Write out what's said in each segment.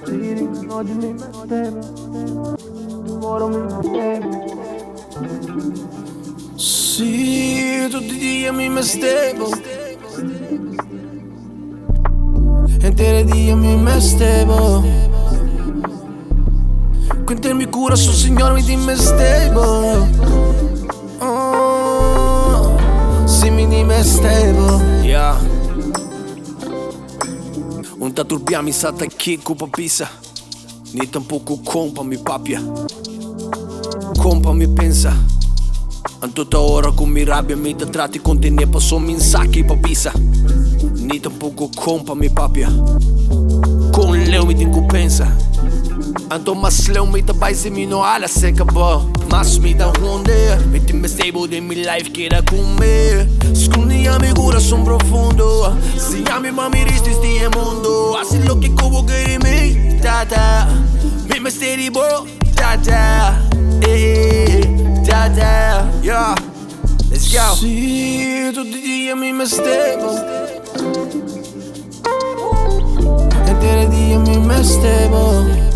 Oggi mi mettevo, ora mi mettevo. Sì, tutti i giorni mi mestevo. Intere dia mi mestevo. Quando mi cura sul Signore mi dimestevo. Oh, sì mi dimestevo. Yeah. Un taturbiami sata chi cupa pisa. Ni tampoco compa mi papia. Compa mi pensa. An tutta ora con mi rabbia mi da tratti con te ne passo min sacchi papisa. Ni tampoco compa mi papia. Con leu mi tincupensa. Anto mas leu mi ta bai se mi no ala seca bo. Mas mi da honde. Mi ti mestable de mi life che era con me. Scundi a mi cura son profondo. Si ami mami risti sti e mondo. Así lo che cubo che di me. Da mi mesteri bo. Da yeah. Let's go. Sì, tutti i giorni mi mestevo. Intere dia mi mestevo.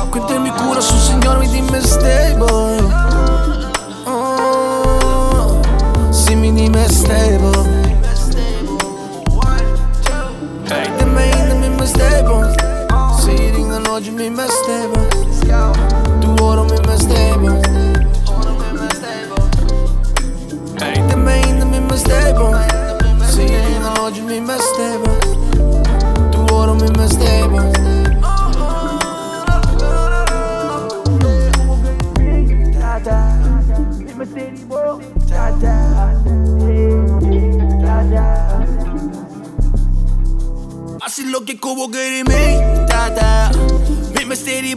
Quando mi cura sul Signore mi dimestevo. Oh, sì mi dimestevo. Hey, te me in mi mestevo. Sì, ringano oggi mi mestevo. Tu ora mi mestevo. Hey, te me in mi mestevo. Sì, ringano oggi mi mestevo. Tu ora mi mestevo. Así lo que cubo que de mí, mi Meste'i,